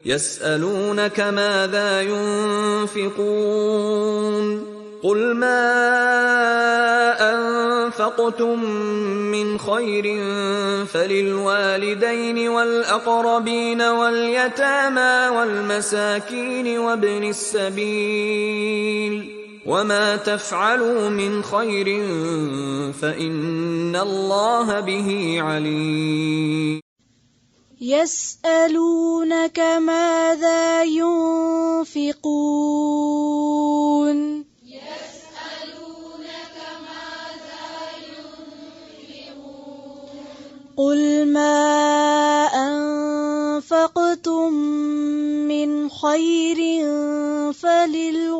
يسألونك ماذا ينفقون قل ما أنفقتم من خير فللوالدين والأقربين واليتامى والمساكين وابن السبيل وما تفعلوا من خير فإن الله به عليم. يسألونك ماذا ينفقون قل ما أنفقتم من خير فللوالدين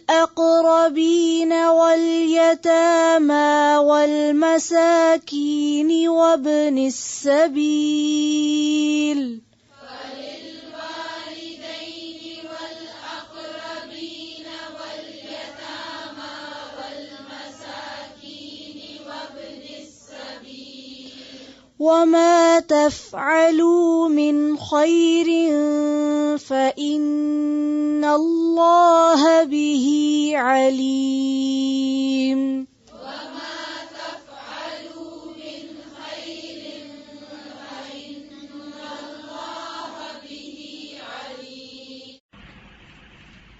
والأقربين واليتامى والمساكين وابن السبيل وما تفعلوا من خير فإن الله به عليم.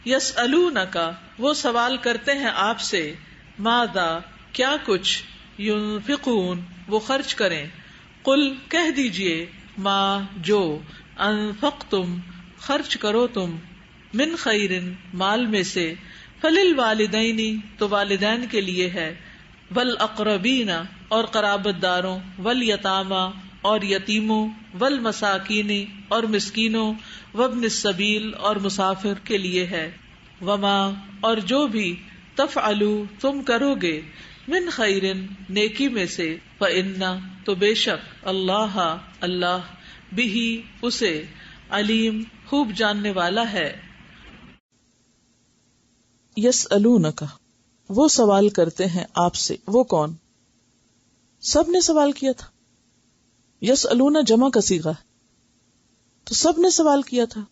یسألونک وہ سوال کرتے ہیں آپ سے، ماذا کیا کچھ، ينفقون وہ خرچ کریں، قل کہہ دیجئے، ما جو، انفقتم خرچ کرو تم، من خیر مال میں سے، فللوالدین تو والدین کے لیے ہے، والاقربین اور قرابت داروں، والیتامی اور یتیموں، والمساکین اور مسکینوں، وابن السبیل اور مسافر کے لیے ہے، وما اور جو بھی تفعلوا تم کرو گے، من خیر نیکی میں سے، فإن تو بے شک اللہ اللہ بہ اسے علیم خوب جاننے والا ہے. یسألونک وہ سوال کرتے ہیں آپ سے، وہ کون؟ سب نے سوال کیا تھا. یسألون جمع کا صیغہ ہے تو سب نے سوال کیا تھا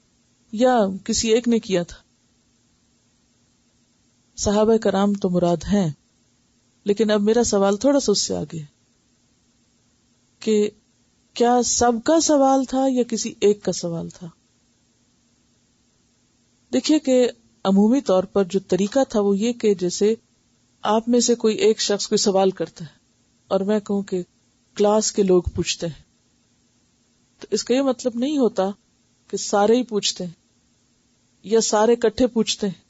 یا کسی ایک نے کیا تھا؟ صحابہ کرام تو مراد ہیں، لیکن اب میرا سوال تھوڑا سا اس سے آگے ہے کہ کیا سب کا سوال تھا یا کسی ایک کا سوال تھا؟ دیکھیے کہ عمومی طور پر جو طریقہ تھا وہ یہ کہ جیسے آپ میں سے کوئی ایک شخص کوئی سوال کرتا ہے اور میں کہوں کہ کلاس کے لوگ پوچھتے ہیں، تو اس کا یہ مطلب نہیں ہوتا کہ سارے ہی پوچھتے ہیں یا سارے کٹھے پوچھتے ہیں.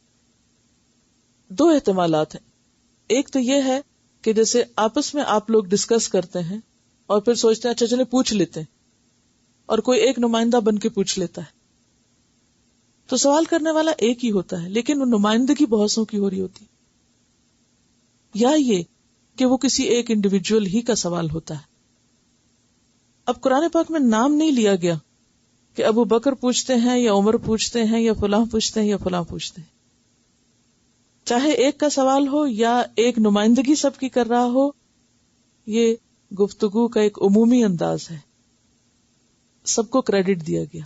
دو احتمالات ہیں. ایک تو یہ ہے کہ جیسے آپس میں آپ لوگ ڈسکس کرتے ہیں اور پھر سوچتے ہیں اچھا چلے پوچھ لیتے ہیں، اور کوئی ایک نمائندہ بن کے پوچھ لیتا ہے، تو سوال کرنے والا ایک ہی ہوتا ہے لیکن وہ نمائندگی بہت سو کی ہو رہی ہوتی، یا یہ کہ وہ کسی ایک انڈیویجول ہی کا سوال ہوتا ہے. اب قرآن پاک میں نام نہیں لیا گیا کہ ابو بکر پوچھتے ہیں یا عمر پوچھتے ہیں یا فلاں پوچھتے ہیں یا فلاں پوچھتے ہیں. چاہے ایک کا سوال ہو یا ایک نمائندگی سب کی کر رہا ہو، یہ گفتگو کا ایک عمومی انداز ہے، سب کو کریڈٹ دیا گیا.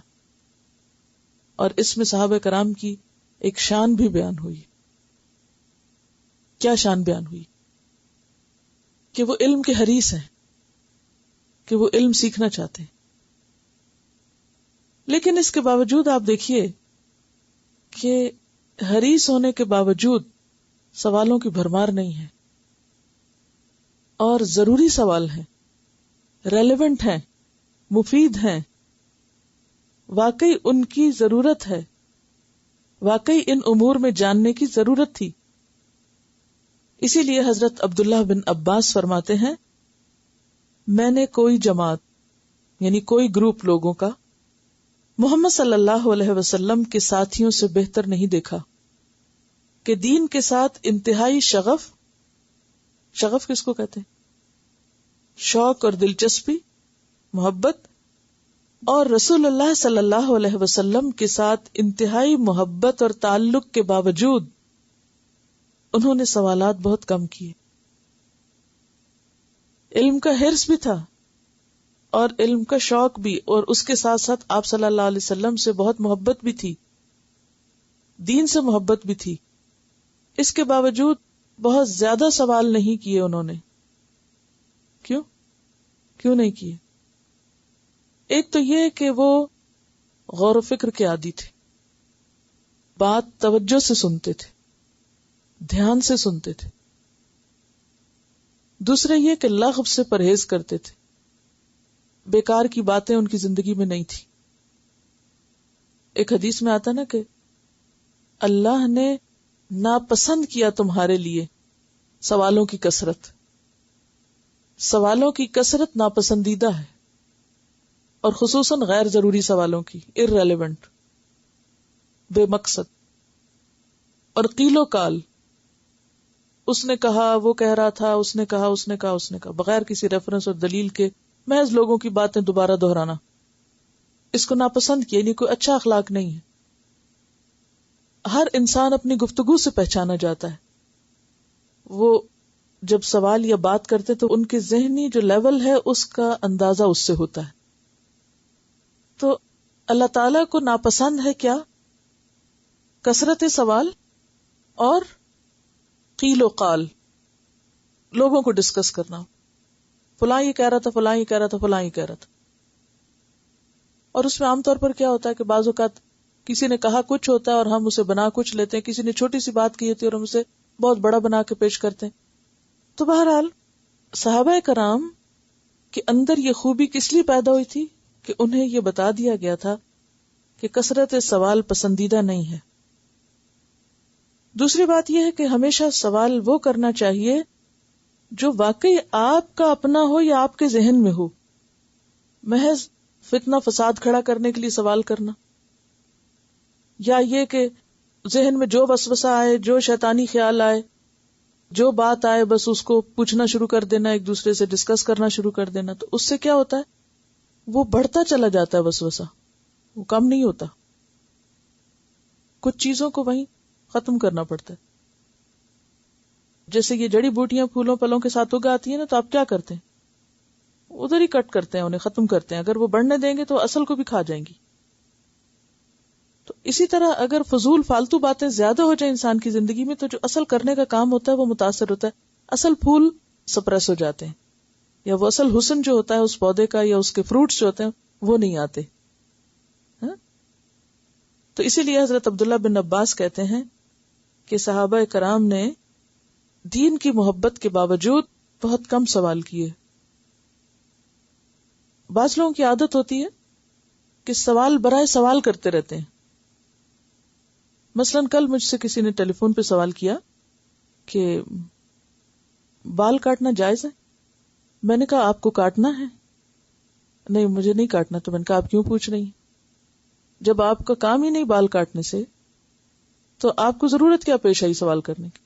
اور اس میں صحابہ کرام کی ایک شان بھی بیان ہوئی. کیا شان بیان ہوئی؟ کہ وہ علم کے حریص ہیں، کہ وہ علم سیکھنا چاہتے ہیں. لیکن اس کے باوجود آپ دیکھیے کہ حریص ہونے کے باوجود سوالوں کی بھرمار نہیں ہے، اور ضروری سوال ہیں، ریلیونٹ ہیں، مفید ہیں، واقعی ان کی ضرورت ہے، واقعی ان امور میں جاننے کی ضرورت تھی. اسی لیے حضرت عبداللہ بن عباس فرماتے ہیں، میں نے کوئی جماعت یعنی کوئی گروپ لوگوں کا محمد صلی اللہ علیہ وسلم کے ساتھیوں سے بہتر نہیں دیکھا کہ دین کے ساتھ انتہائی شغف کس کو کہتے ہیں؟ شوق اور دلچسپی، محبت، اور رسول اللہ صلی اللہ علیہ وسلم کے ساتھ انتہائی محبت اور تعلق کے باوجود انہوں نے سوالات بہت کم کیے. علم کا حرص بھی تھا اور علم کا شوق بھی، اور اس کے ساتھ ساتھ آپ صلی اللہ علیہ وسلم سے بہت محبت بھی تھی، دین سے محبت بھی تھی. اس کے باوجود بہت زیادہ سوال نہیں کیے انہوں نے. کیوں نہیں کیے؟ ایک تو یہ کہ وہ غور و فکر کے عادی تھے، بات توجہ سے سنتے تھے، دھیان سے سنتے تھے. دوسرا یہ کہ لغو سے پرہیز کرتے تھے، بیکار کی باتیں ان کی زندگی میں نہیں تھی. ایک حدیث میں آتا نا کہ اللہ نے ناپسند کیا تمہارے لیے سوالوں کی کثرت. سوالوں کی کثرت ناپسندیدہ ہے، اور خصوصاً غیر ضروری سوالوں کی، irrelevant، بے مقصد. اور قیل و قال، اس نے کہا، وہ کہہ رہا تھا، اس نے کہا، بغیر کسی ریفرنس اور دلیل کے محض لوگوں کی باتیں دوبارہ دہرانا، اس کو ناپسند کیا. یعنی کوئی اچھا اخلاق نہیں ہے. ہر انسان اپنی گفتگو سے پہچانا جاتا ہے. وہ جب سوال یا بات کرتے تو ان کے ذہنی جو لیول ہے اس کا اندازہ اس سے ہوتا ہے. تو اللہ تعالیٰ کو ناپسند ہے کیا؟ کثرت سوال اور قیل و قال، لوگوں کو ڈسکس کرنا. فلاں یہ کہہ رہا تھا، فلاں یہ کہہ رہا تھا، فلاں یہ کہہ رہا تھا. اور اس میں عام طور پر کیا ہوتا ہے کہ بعض اوقات کسی نے کہا کچھ ہوتا ہے اور ہم اسے بنا کچھ لیتے ہیں، کسی نے چھوٹی سی بات کی ہوتی ہے اور ہم اسے بہت بڑا بنا کے پیش کرتے ہیں. تو بہرحال صحابہ کرام کے اندر یہ خوبی کس لیے پیدا ہوئی تھی کہ انہیں یہ بتا دیا گیا تھا کہ کثرت سوال پسندیدہ نہیں ہے. دوسری بات یہ ہے کہ ہمیشہ سوال وہ کرنا چاہیے جو واقعی آپ کا اپنا ہو یا آپ کے ذہن میں ہو. محض فتنہ فساد کھڑا کرنے کے لیے سوال کرنا، یا یہ کہ ذہن میں جو وسوسہ آئے، جو شیطانی خیال آئے، جو بات آئے بس اس کو پوچھنا شروع کر دینا، ایک دوسرے سے ڈسکس کرنا شروع کر دینا. تو اس سے کیا ہوتا ہے؟ وہ بڑھتا چلا جاتا ہے وسوسہ، وہ کم نہیں ہوتا. کچھ چیزوں کو وہیں ختم کرنا پڑتا ہے. جیسے یہ جڑی بوٹیاں پھولوں پلوں کے ساتھ اگاتی ہیں نا، تو آپ کیا کرتے ہیں؟ ادھر ہی کٹ کرتے ہیں، انہیں ختم کرتے ہیں. اگر وہ بڑھنے دیں گے تو اصل کو بھی کھا جائیں گی. تو اسی طرح اگر فضول فالتو باتیں زیادہ ہو جائیں انسان کی زندگی میں، تو جو اصل کرنے کا کام ہوتا ہے وہ متاثر ہوتا ہے. اصل پھول سپریس ہو جاتے ہیں، یا وہ اصل حسن جو ہوتا ہے اس پودے کا یا اس کے فروٹس جو ہوتے ہیں وہ نہیں آتے. تو اسی لیے حضرت عبداللہ بن عباس کہتے ہیں کہ صحابہ کرام نے دین کی محبت کے باوجود بہت کم سوال کیے. بعض لوگوں کی عادت ہوتی ہے کہ سوال برائے سوال کرتے رہتے ہیں. مثلا کل مجھ سے کسی نے ٹیلی فون پہ سوال کیا کہ بال کاٹنا جائز ہے. میں نے کہا آپ کو کاٹنا ہے؟ نہیں مجھے نہیں کاٹنا. تو میں نے کہا آپ کیوں پوچھ رہی ہیں؟ جب آپ کا کام ہی نہیں بال کاٹنے سے تو آپ کو ضرورت کیا پیش آئی سوال کرنے کی؟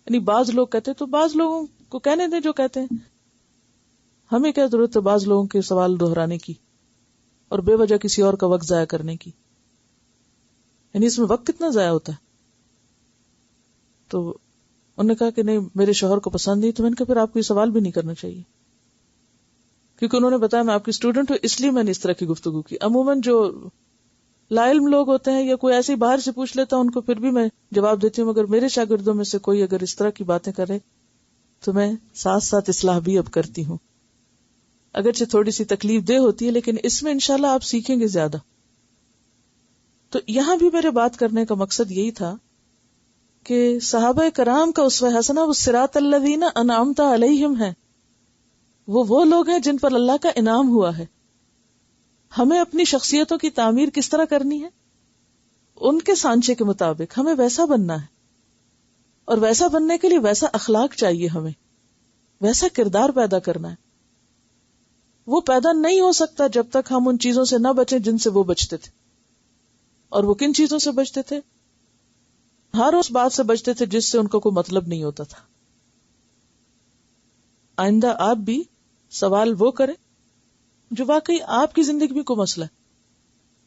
یعنی بعض لوگ کہتے تو بعض لوگوں کو کہنے دیں جو کہتے ہیں، ہمیں کیا ضرورت ہے بعض لوگوں کے سوال دہرانے کی اور بے وجہ کسی اور کا وقت ضائع کرنے کی. یعنی اس میں وقت کتنا ضائع ہوتا ہے. تو انہوں نے کہا کہ نہیں میرے شوہر کو پسند نہیں. تو میں نے کہا پھر آپ کو یہ سوال بھی نہیں کرنا چاہیے، کیونکہ انہوں نے بتایا میں آپ کی اسٹوڈنٹ ہوں اس لیے میں نے اس طرح کی گفتگو کی. عموماً جو لا علم لوگ ہوتے ہیں یا کوئی ایسی باہر سے پوچھ لیتا ان کو پھر بھی میں جواب دیتی ہوں، مگر میرے شاگردوں میں سے کوئی اگر اس طرح کی باتیں کرے تو میں ساتھ ساتھ اصلاح بھی اب کرتی ہوں. اگرچہ تھوڑی سی تکلیف دہ ہوتی ہے لیکن اس میں انشاءاللہ آپ سیکھیں گے زیادہ. تو یہاں بھی میرے بات کرنے کا مقصد یہی تھا کہ صحابہ کرام کا اسوہ حسنہ وہ صراط الذین انعمت علیہم ہے، وہ لوگ ہیں جن پر اللہ کا انعام ہوا ہے. ہمیں اپنی شخصیتوں کی تعمیر کس طرح کرنی ہے؟ ان کے سانچے کے مطابق ہمیں ویسا بننا ہے، اور ویسا بننے کے لیے ویسا اخلاق چاہیے، ہمیں ویسا کردار پیدا کرنا ہے. وہ پیدا نہیں ہو سکتا جب تک ہم ان چیزوں سے نہ بچیں جن سے وہ بچتے تھے. اور وہ کن چیزوں سے بچتے تھے؟ ہر اس بات سے بچتے تھے جس سے ان کو کوئی مطلب نہیں ہوتا تھا. آئندہ آپ بھی سوال وہ کریں جو واقعی آپ کی زندگی میں کوئی مسئلہ ہے.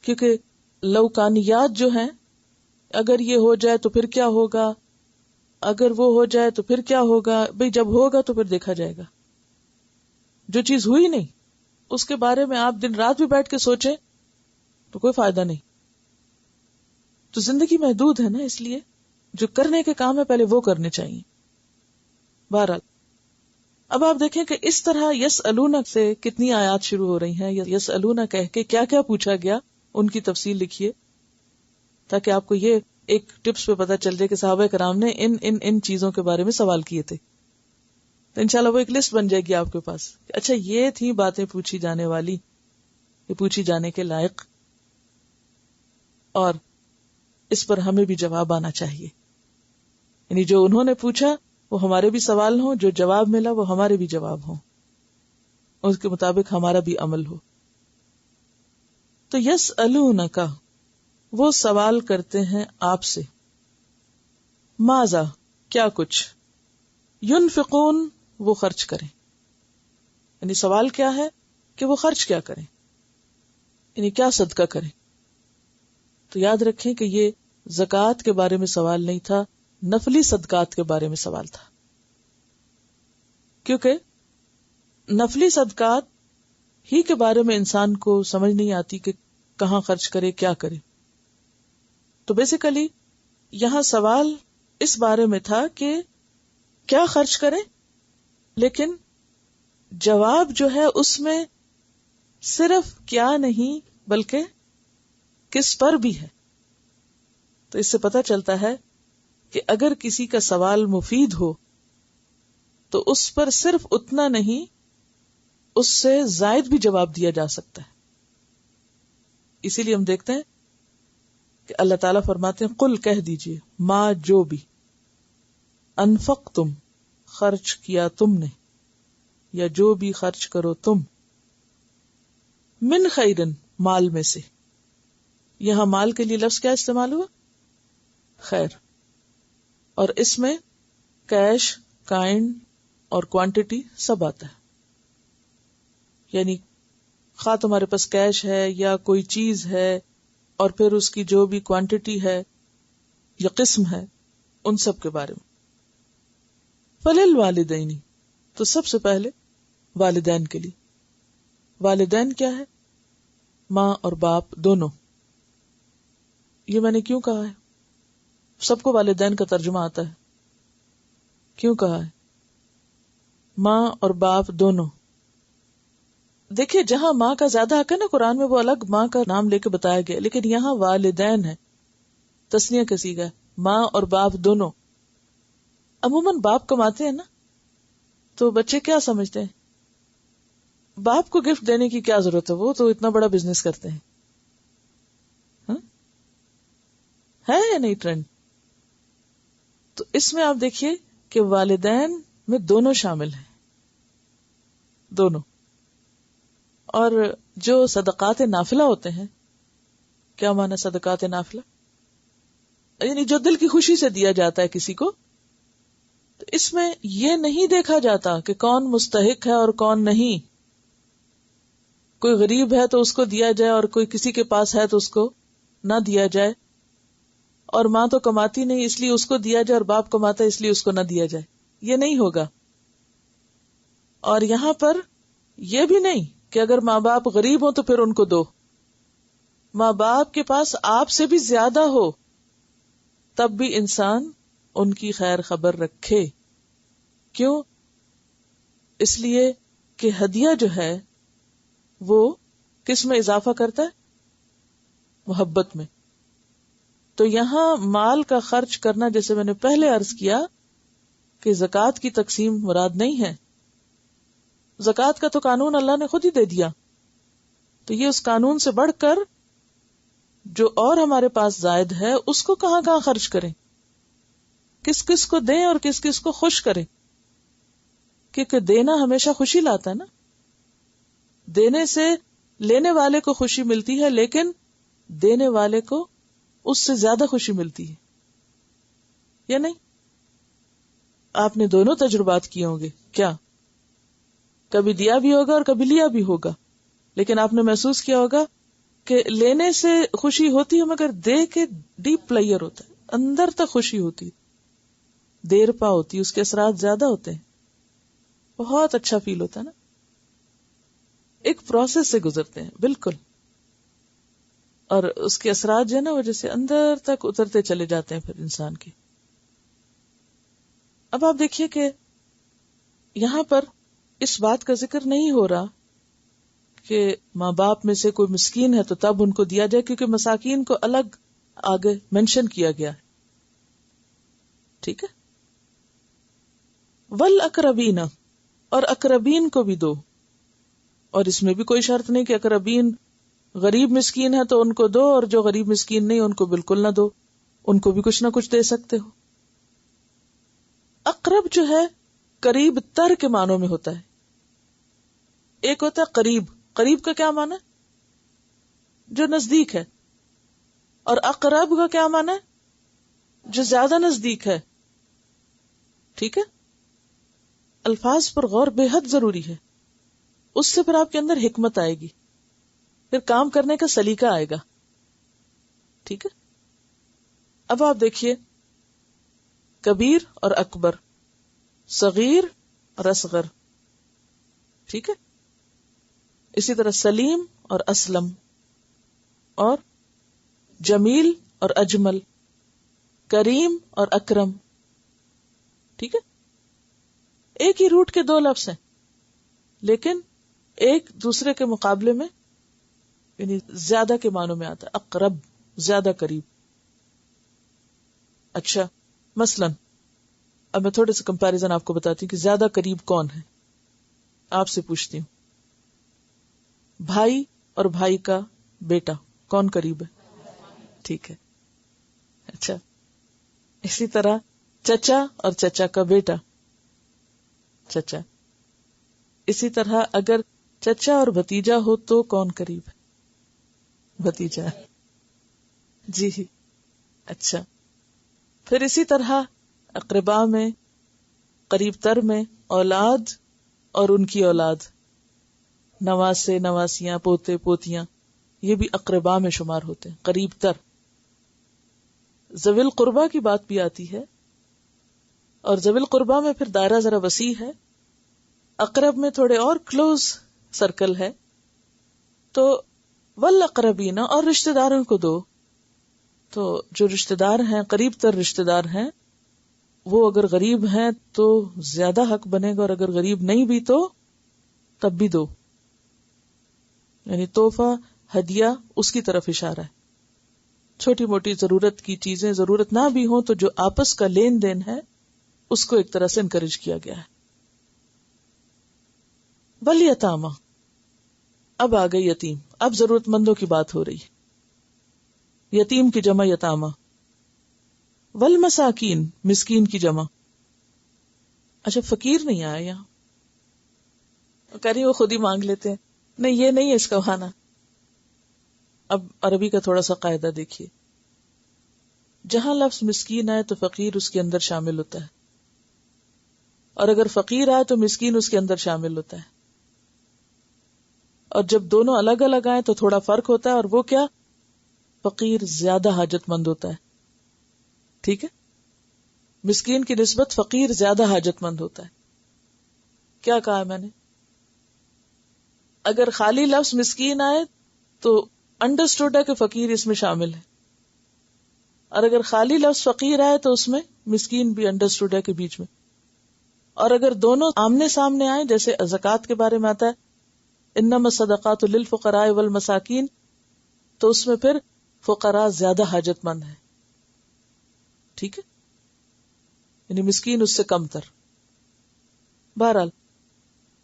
کیونکہ لوکانیات جو ہیں، اگر یہ ہو جائے تو پھر کیا ہوگا، اگر وہ ہو جائے تو پھر کیا ہوگا، بھئی جب ہوگا تو پھر دیکھا جائے گا. جو چیز ہوئی نہیں اس کے بارے میں آپ دن رات بھی بیٹھ کے سوچیں تو کوئی فائدہ نہیں. تو زندگی محدود ہے نا، اس لیے جو کرنے کے کام ہے پہلے وہ کرنے چاہیے. بہرحال اب آپ دیکھیں کہ اس طرح یسألون سے کتنی آیات شروع ہو رہی ہیں. یسألون کہہ کے کیا کیا پوچھا گیا ان کی تفصیل لکھیے تاکہ آپ کو یہ ایک ٹپس پہ پتا چل جائے کہ صحابہ کرام نے ان چیزوں کے بارے میں سوال کیے تھے. تو انشاءاللہ وہ ایک لسٹ بن جائے گی آپ کے پاس. اچھا یہ تھی باتیں پوچھی جانے والی، یہ پوچھی جانے کے لائق، اور اس پر ہمیں بھی جواب آنا چاہیے. یعنی جو انہوں نے پوچھا وہ ہمارے بھی سوال ہوں، جو جواب ملا وہ ہمارے بھی جواب ہوں، اس کے مطابق ہمارا بھی عمل ہو. تو یسألونک، وہ سوال کرتے ہیں آپ سے، ماذا، کیا کچھ، ينفقون، وہ خرچ کریں. یعنی سوال کیا ہے کہ وہ خرچ کیا کریں، یعنی کیا صدقہ کریں. تو یاد رکھیں کہ یہ زکوٰۃ کے بارے میں سوال نہیں تھا، نفلی صدقات کے بارے میں سوال تھا. کیونکہ نفلی صدقات ہی کے بارے میں انسان کو سمجھ نہیں آتی کہ کہاں خرچ کرے، کیا کرے. تو بیسیکلی یہاں سوال اس بارے میں تھا کہ کیا خرچ کریں، لیکن جواب جو ہے اس میں صرف کیا نہیں بلکہ کس پر بھی ہے. تو اس سے پتہ چلتا ہے کہ اگر کسی کا سوال مفید ہو تو اس پر صرف اتنا نہیں، اس سے زائد بھی جواب دیا جا سکتا ہے. اسی لیے ہم دیکھتے ہیں کہ اللہ تعالیٰ فرماتے ہیں قل، کہہ دیجئے، ما، جو بھی، انفقتم، خرچ کیا تم نے، یا جو بھی خرچ کرو تم، من خیرن، مال میں سے. یہاں مال کے لیے لفظ کیا استعمال ہوا؟ خیر. اور اس میں کیش، کائنڈ اور کوانٹٹی سب آتا ہے. یعنی خواہ تمہارے پاس کیش ہے یا کوئی چیز ہے، اور پھر اس کی جو بھی کوانٹٹی ہے یا قسم ہے، ان سب کے بارے میں. فللوالدین، تو سب سے پہلے والدین کے لیے. والدین کیا ہے؟ ماں اور باپ دونوں. یہ میں نے کیوں کہا ہے؟ سب کو والدین کا ترجمہ آتا ہے. کیوں کہا ہے؟ ماں اور باپ دونوں. دیکھیے جہاں ماں کا زیادہ حق ہے نا، قرآن میں وہ الگ ماں کا نام لے کے بتایا گیا، لیکن یہاں والدین ہے، تسنیہ کا صیغہ ہے، ماں اور باپ دونوں. عموماً باپ کماتے ہیں نا، تو بچے کیا سمجھتے ہیں باپ کو گفٹ دینے کی کیا ضرورت ہے، وہ تو اتنا بڑا بزنس کرتے ہیں. ہے یا نہیں ٹرینڈ؟ تو اس میں آپ دیکھیے کہ والدین میں دونوں شامل ہیں، دونوں. اور جو صدقات نافلہ ہوتے ہیں، کیا معنی صدقات نافلہ؟ یعنی جو دل کی خوشی سے دیا جاتا ہے کسی کو، تو اس میں یہ نہیں دیکھا جاتا کہ کون مستحق ہے اور کون نہیں. کوئی غریب ہے تو اس کو دیا جائے، اور کوئی کسی کے پاس ہے تو اس کو نہ دیا جائے. اور ماں تو کماتی نہیں اس لیے اس کو دیا جائے، اور باپ کماتا ہے اس لیے اس کو نہ دیا جائے. یہ نہیں ہوگا. اور یہاں پر یہ بھی نہیں کہ اگر ماں باپ غریب ہوں تو پھر ان کو دو. ماں باپ کے پاس آپ سے بھی زیادہ ہو تب بھی انسان ان کی خیر خبر رکھے. کیوں؟ اس لیے کہ ہدیہ جو ہے وہ کس میں اضافہ کرتا ہے؟ محبت میں. تو یہاں مال کا خرچ کرنا، جیسے میں نے پہلے عرض کیا کہ زکوٰۃ کی تقسیم مراد نہیں ہے. زکوٰۃ کا تو قانون اللہ نے خود ہی دے دیا، تو یہ اس قانون سے بڑھ کر جو اور ہمارے پاس زائد ہے اس کو کہاں کہاں خرچ کریں، کس کس کو دیں اور کس کس کو خوش کریں. کیونکہ دینا ہمیشہ خوشی لاتا ہے نا. دینے سے لینے والے کو خوشی ملتی ہے، لیکن دینے والے کو اس سے زیادہ خوشی ملتی ہے، یا نہیں؟ آپ نے دونوں تجربات کیے ہوں گے. کیا کبھی دیا بھی ہوگا اور کبھی لیا بھی ہوگا، لیکن آپ نے محسوس کیا ہوگا کہ لینے سے خوشی ہوتی ہے مگر دے کے ڈیپ پلیئر ہوتا ہے، اندر تک خوشی ہوتی، دیر پا ہوتی، اس کے اثرات زیادہ ہوتے ہیں، بہت اچھا فیل ہوتا ہے نا، ایک پروسیس سے گزرتے ہیں بالکل، اور اس کے اثرات جو ہے نا وہ جیسے اندر تک اترتے چلے جاتے ہیں پھر انسان کے. اب آپ دیکھیے کہ یہاں پر اس بات کا ذکر نہیں ہو رہا کہ ماں باپ میں سے کوئی مسکین ہے تو تب ان کو دیا جائے، کیونکہ مساکین کو الگ آگے مینشن کیا گیا ہے. ٹھیک ہے. والاقربین، اور اقربین کو بھی دو، اور اس میں بھی کوئی شرط نہیں کہ اقربین غریب مسکین ہے تو ان کو دو، اور جو غریب مسکین نہیں ان کو بالکل نہ دو، ان کو بھی کچھ نہ کچھ دے سکتے ہو. اقرب جو ہے قریب تر کے معنوں میں ہوتا ہے. ایک ہوتا ہے قریب، قریب کا کیا معنی ہے؟ جو نزدیک ہے. اور اقرب کا کیا معنی ہے؟ جو زیادہ نزدیک ہے. ٹھیک ہے. الفاظ پر غور بے حد ضروری ہے، اس سے پھر آپ کے اندر حکمت آئے گی، پھر کام کرنے کا سلیقہ آئے گا. ٹھیک ہے. اب آپ دیکھیے کبیر اور اکبر، صغیر اور اصغر. ٹھیک ہے. اسی طرح سلیم اور اسلم، اور جمیل اور اجمل، کریم اور اکرم. ٹھیک ہے. ایک ہی روٹ کے دو لفظ ہیں لیکن ایک دوسرے کے مقابلے میں یعنی زیادہ کے معنوں میں آتا ہے. اقرب زیادہ قریب. اچھا مثلا اب میں تھوڑے سے کمپیریزن آپ کو بتاتی ہوں کہ زیادہ قریب کون ہے. آپ سے پوچھتی ہوں، بھائی اور بھائی کا بیٹا کون قریب ہے؟ ٹھیک ہے. اچھا اسی طرح چچا اور چچا کا بیٹا، چچا. اسی طرح اگر چچا اور بھتیجا ہو تو کون قریب ہے؟ بھتیجا. جی اچھا. پھر اسی طرح اقربا میں قریب تر میں اولاد اور ان کی اولاد، نواسے نواسیاں پوتے پوتیاں، یہ بھی اقربا میں شمار ہوتے ہیں، قریب تر. ذوی القربا کی بات بھی آتی ہے، اور ذوی القربا میں پھر دائرہ ذرا وسیع ہے. اقرب میں تھوڑے اور کلوز سرکل ہے. تو والاقربین، اور رشتہ داروں کو دو. تو جو رشتہ دار ہیں قریب تر رشتہ دار ہیں وہ اگر غریب ہیں تو زیادہ حق بنے گا، اور اگر غریب نہیں بھی تو تب بھی دو. یعنی تحفہ ہدیہ اس کی طرف اشارہ ہے. چھوٹی موٹی ضرورت کی چیزیں ضرورت نہ بھی ہوں تو جو آپس کا لین دین ہے اس کو ایک طرح سے انکریج کیا گیا ہے. والیتامی، اب آ گئی یتیم. اب ضرورت مندوں کی بات ہو رہی ہے. یتیم کی جمع یتامہ. والمساکین، مسکین کی جمع. اچھا فقیر نہیں آیا یہاں، کہہ رہی وہ خود ہی مانگ لیتے ہیں. نہیں یہ نہیں ہے اس کا بہانا. اب عربی کا تھوڑا سا قاعدہ دیکھیے، جہاں لفظ مسکین آئے تو فقیر اس کے اندر شامل ہوتا ہے، اور اگر فقیر آئے تو مسکین اس کے اندر شامل ہوتا ہے. اور جب دونوں الگ الگ آئے تو تھوڑا فرق ہوتا ہے، اور وہ کیا؟ فقیر زیادہ حاجت مند ہوتا ہے. ٹھیک ہے. مسکین کی نسبت فقیر زیادہ حاجت مند ہوتا ہے. کیا کہا میں نے؟ اگر خالی لفظ مسکین آئے تو انڈرسٹوڈ ہے کہ فقیر اس میں شامل ہے، اور اگر خالی لفظ فقیر آئے تو اس میں مسکین بھی انڈرسٹوڈ ہے کہ بیچ میں. اور اگر دونوں آمنے سامنے آئے جیسے زکوٰۃ کے بارے میں آتا ہے انما الصدقات للفقراء والمساکین، تو اس میں پھر فقراء زیادہ حاجت مند ہے. ٹھیک ہے. یعنی مسکین اس سے کم تر. بہرحال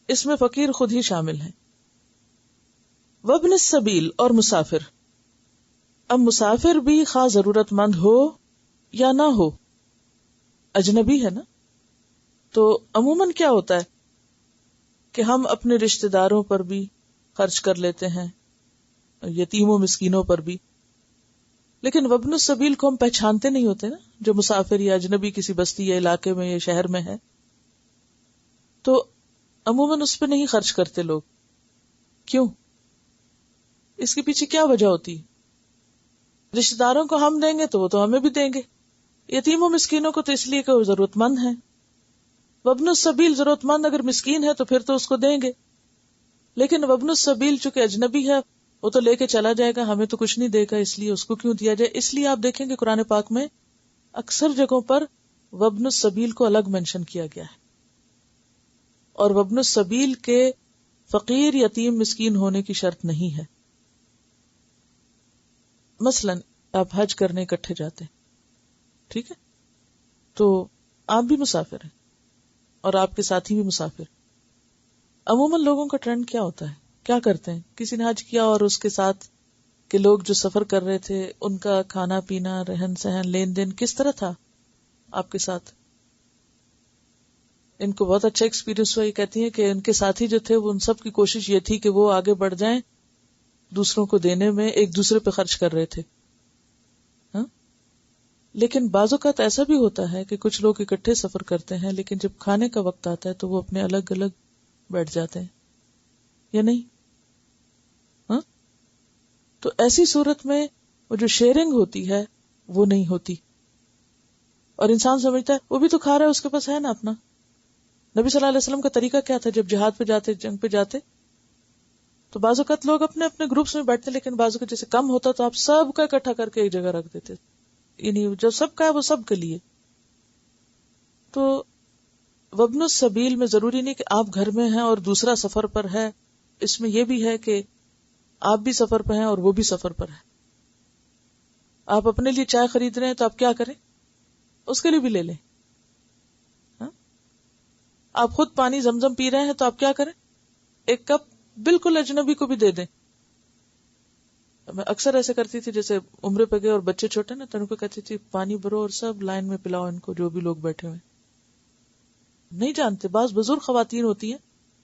اس میں فقیر خود ہی شامل ہے. وابن السبیل، اور مسافر. اب مسافر بھی خواہ ضرورت مند ہو یا نہ ہو، اجنبی ہے نا، تو عموماً کیا ہوتا ہے کہ ہم اپنے رشتہ داروں پر بھی خرچ کر لیتے ہیں، یتیموں مسکینوں پر بھی، لیکن وابن السبیل کو ہم پہچانتے نہیں ہوتے نا، جو مسافر یا اجنبی کسی بستی یا علاقے میں یا شہر میں ہے. تو عموماً اس پہ نہیں خرچ کرتے لوگ. کیوں؟ اس کے پیچھے کیا وجہ ہوتی ہے؟ رشتہ داروں کو ہم دیں گے تو وہ تو ہمیں بھی دیں گے. یتیموں مسکینوں کو تو اس لیے کہ وہ ضرورت مند ہیں. وابن السبیل ضرورت مند اگر مسکین ہے تو پھر تو اس کو دیں گے. لیکن وابن السبیل چونکہ اجنبی ہے وہ تو لے کے چلا جائے گا, ہمیں تو کچھ نہیں دے گا, اس لیے اس کو کیوں دیا جائے. اس لیے آپ دیکھیں گے قرآن پاک میں اکثر جگہوں پر وابن السبیل کو الگ مینشن کیا گیا ہے. اور وابن السبیل کے فقیر یتیم مسکین ہونے کی شرط نہیں ہے. مثلا آپ حج کرنے اکٹھے جاتے ہیں, ٹھیک ہے, تو آپ بھی مسافر ہیں اور آپ کے ساتھی بھی مسافر. عموماً لوگوں کا ٹرینڈ کیا ہوتا ہے, کیا کرتے ہیں؟ کسی نے حج کیا اور اس کے ساتھ کے لوگ جو سفر کر رہے تھے ان کا کھانا پینا, رہن سہن, لین دین کس طرح تھا آپ کے ساتھ؟ ان کو بہت اچھا ایکسپیرینس ہوا. یہ کہتی ہیں کہ ان کے ساتھی جو تھے وہ ان سب کی کوشش یہ تھی کہ وہ آگے بڑھ جائیں, دوسروں کو دینے میں ایک دوسرے پہ خرچ کر رہے تھے. ہاں, لیکن بعض اوقات ایسا بھی ہوتا ہے کہ کچھ لوگ اکٹھے سفر کرتے ہیں لیکن جب کھانے کا وقت آتا ہے تو وہ اپنے الگ الگ بیٹھ جاتے ہیں, یا نہیں؟ ہاں, تو ایسی صورت میں وہ جو شیئرنگ ہوتی ہے وہ نہیں ہوتی, اور انسان سمجھتا ہے وہ بھی تو کھا رہا ہے, اس کے پاس ہے نا اپنا. نبی صلی اللہ علیہ وسلم کا طریقہ کیا تھا؟ جب جہاد پہ جاتے, جنگ پہ جاتے, تو بعض اوقات لوگ اپنے اپنے گروپس میں بیٹھتے, لیکن بعض اوقات جیسے کم ہوتا تو آپ سب کا اکٹھا کر کے ایک جگہ رکھ دیتے, یعنی جو سب کا ہے وہ سب کے لیے. تو وابن السبیل میں ضروری نہیں کہ آپ گھر میں ہیں اور دوسرا سفر پر ہے, اس میں یہ بھی ہے کہ آپ بھی سفر پر ہیں اور وہ بھی سفر پر ہے. آپ اپنے لیے چائے خرید رہے ہیں تو آپ کیا کریں؟ اس کے لیے بھی لے لیں. آپ خود پانی زمزم پی رہے ہیں تو آپ کیا کریں؟ ایک کپ بالکل اجنبی کو بھی دے دیں. میں اکثر ایسے کرتی تھی, جیسے عمرے پہ گئے اور بچے چھوٹے نا, تو ان کو کہتی تھی پانی بھرو اور سب لائن میں پلاؤ ان کو, جو بھی لوگ بیٹھے ہوئے. نہیں جانتے, بعض بزرگ خواتین ہوتی ہیں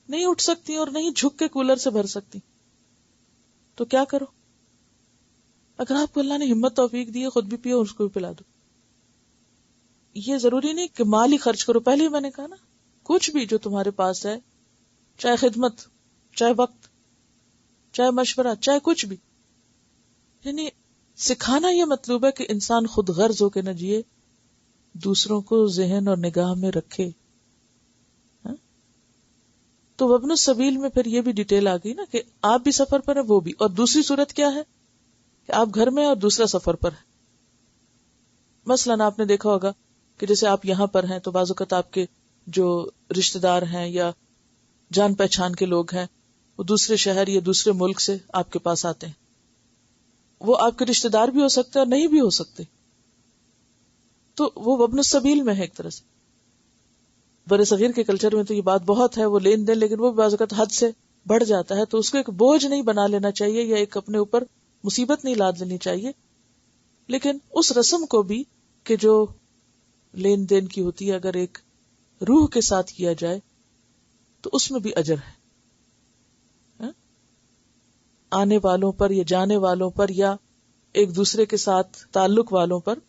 نہیں اٹھ سکتی اور نہیں جھک کے کولر سے بھر سکتی, تو کیا کرو؟ اگر آپ کو اللہ نے ہمت توفیق دی ہے خود بھی پیو اور اس کو بھی پلا دو. یہ ضروری نہیں کہ مال ہی خرچ کرو. پہلے ہی میں نے کہا نا, کچھ بھی جو تمہارے پاس ہے, چاہے خدمت, چاہے وقت, چاہے مشورہ, چاہے کچھ بھی, یعنی سکھانا یہ مطلوب ہے کہ انسان خود غرض ہو کے نہ جیے, دوسروں کو ذہن اور نگاہ میں رکھے. تو وابن السبیل میں پھر یہ بھی ڈیٹیل آ گئی نا کہ آپ بھی سفر پر ہیں وہ بھی. اور دوسری صورت کیا ہے کہ آپ گھر میں اور دوسرا سفر پر ہے. مثلاً آپ نے دیکھا ہوگا کہ جیسے آپ یہاں پر ہیں تو بعض اوقات آپ کے جو رشتہ دار ہیں یا جان پہچان کے لوگ ہیں وہ دوسرے شہر یا دوسرے ملک سے آپ کے پاس آتے ہیں. وہ آپ کے رشتہ دار بھی ہو سکتے اور نہیں بھی ہو سکتے, تو وہ وابن السبیل میں ہے ایک طرح سے. برے صغیر کے کلچر میں تو یہ بات بہت ہے, وہ لین دین, لیکن وہ بعض اوقات حد سے بڑھ جاتا ہے, تو اس کو ایک بوجھ نہیں بنا لینا چاہیے یا ایک اپنے اوپر مصیبت نہیں لاد لینی چاہیے. لیکن اس رسم کو بھی کہ جو لین دین کی ہوتی ہے اگر ایک روح کے ساتھ کیا جائے تو اس میں بھی اجر ہے. آنے والوں پر یا جانے والوں پر یا ایک دوسرے کے ساتھ تعلق والوں پر.